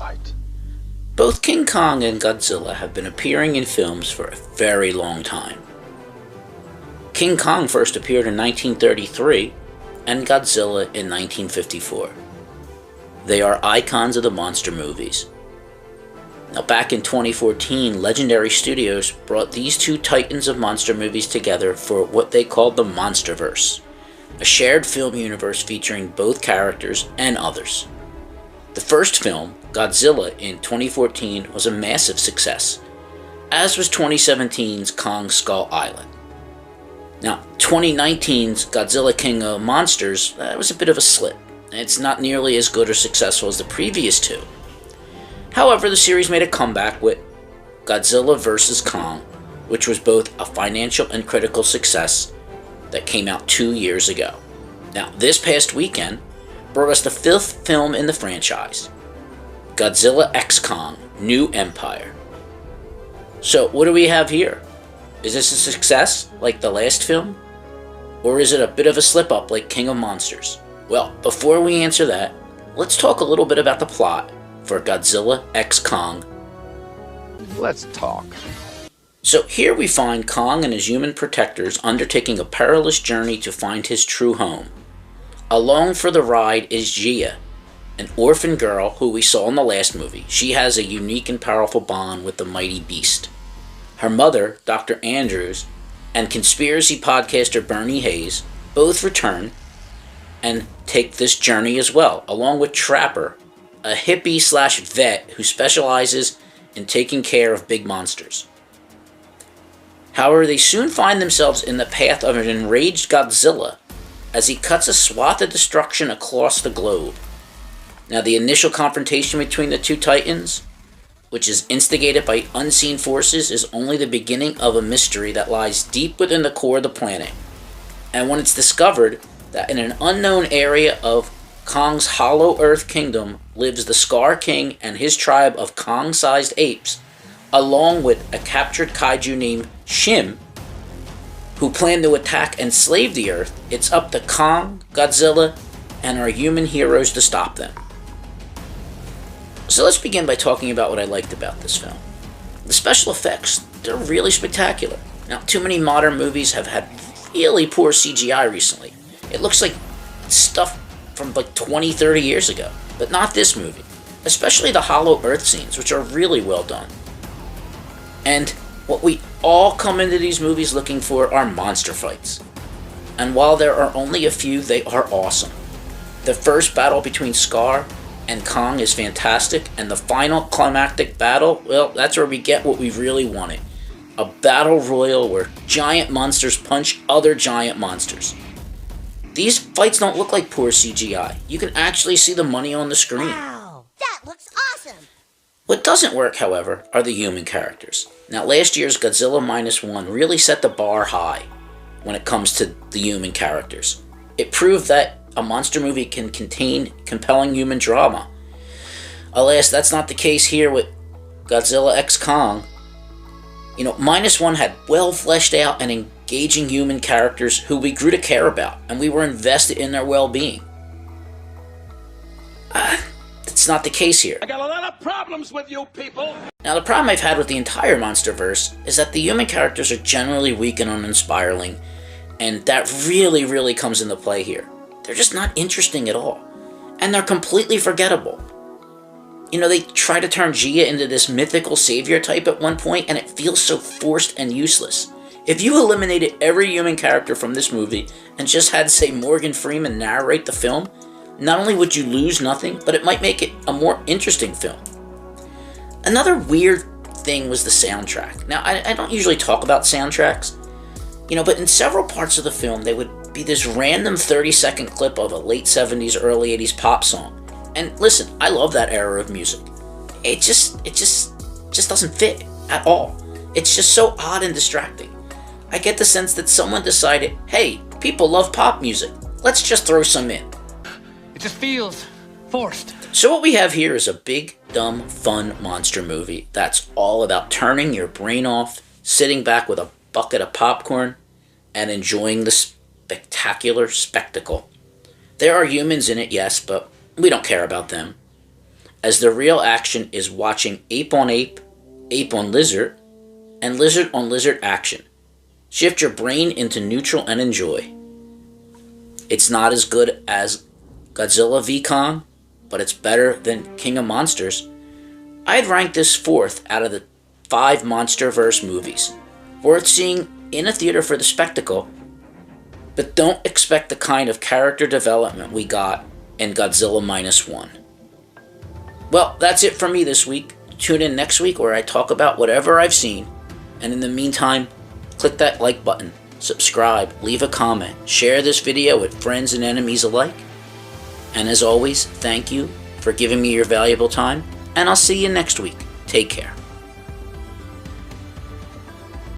fight. Both King Kong and Godzilla have been appearing in films for a very long time. King Kong first appeared in 1933 and Godzilla in 1954. They are icons of the monster movies. Now, back in 2014, Legendary Studios brought these two titans of monster movies together for what they called the Monsterverse, a shared film universe featuring both characters and others. The first film, Godzilla, in 2014 was a massive success, as was 2017's Kong Skull Island. Now, 2019's Godzilla King of Monsters, that was a bit of a slip. It's not nearly as good or successful as the previous two. However, the series made a comeback with Godzilla vs. Kong, which was both a financial and critical success that came out 2 years ago. Now, this past weekend brought us the fifth film in the franchise, Godzilla x Kong: New Empire. So, what do we have here? Is this a success like the last film? Or is it a bit of a slip-up like King of Monsters? Well, before we answer that, let's talk a little bit about the plot for Godzilla x Kong. Let's talk. So here we find Kong and his human protectors undertaking a perilous journey to find his true home. Along for the ride is Gia, an orphan girl who we saw in the last movie. She has a unique and powerful bond with the mighty beast. Her mother, Dr. Andrews, and conspiracy podcaster Bernie Hayes both return and take this journey as well, along with Trapper, a hippie/vet who specializes in taking care of big monsters. However, they soon find themselves in the path of an enraged Godzilla as he cuts a swath of destruction across the globe. Now, the initial confrontation between the two titans, which is instigated by unseen forces, is only the beginning of a mystery that lies deep within the core of the planet. And when it's discovered that in an unknown area of Kong's Hollow Earth Kingdom lives the Scar King and his tribe of Kong-sized apes, along with a captured kaiju named Shim, who plan to attack and slave the Earth, it's up to Kong, Godzilla, and our human heroes to stop them. So let's begin by talking about what I liked about this film. The special effects, they're really spectacular. Now, too many modern movies have had really poor CGI recently. It looks like stuff from like 20, 30 years ago, but not this movie. Especially the Hollow Earth scenes, which are really well done. And what we all come into these movies looking for are monster fights. And while there are only a few, they are awesome. The first battle between Scar and Kong is fantastic, and the final climactic battle, well, that's where we get what we really wanted. A battle royal where giant monsters punch other giant monsters. These fights don't look like poor CGI. You can actually see the money on the screen. Wow, that looks awesome! What doesn't work, however, are the human characters. Now, last year's Godzilla -1 really set the bar high when it comes to the human characters. It proved that a monster movie can contain compelling human drama. Alas, that's not the case here with Godzilla x Kong. You know, -1 had well fleshed out and engaging human characters who we grew to care about, and we were invested in their well-being. That's not the case here. I got a lot of problems with you people. Now, the problem I've had with the entire Monsterverse is that the human characters are generally weak and uninspiring, and that really comes into play here. They're just not interesting at all, and they're completely forgettable. You know, they try to turn Gia into this mythical savior type at one point, and it feels so forced and useless. If you eliminated every human character from this movie and just had, say, Morgan Freeman narrate the film, not only would you lose nothing, but it might make it a more interesting film. Another weird thing was the soundtrack. Now, I don't usually talk about soundtracks, you know, but in several parts of the film, they would be this random 30-second clip of a late 70s, early 80s pop song. And listen, I love that era of music. It just doesn't fit at all. It's just so odd and distracting. I get the sense that someone decided, hey, people love pop music. Let's just throw some in. It just feels forced. So what we have here is a big, dumb, fun monster movie that's all about turning your brain off, sitting back with a bucket of popcorn, and enjoying the spectacular spectacle. There are humans in it, yes, but we don't care about them. as the real action is watching ape on lizard, and lizard on lizard action. Shift your brain into neutral and enjoy. It's not as good as Godzilla v Kong, but it's better than King of Monsters. I'd rank this 4th out of the 5 MonsterVerse movies. Worth seeing in a theater for the spectacle, but don't expect the kind of character development we got in Godzilla -1. Well, that's it for me this week. Tune in next week where I talk about whatever I've seen. And in the meantime, click that like button, subscribe, leave a comment, share this video with friends and enemies alike. And as always, thank you for giving me your valuable time, and I'll see you next week. Take care.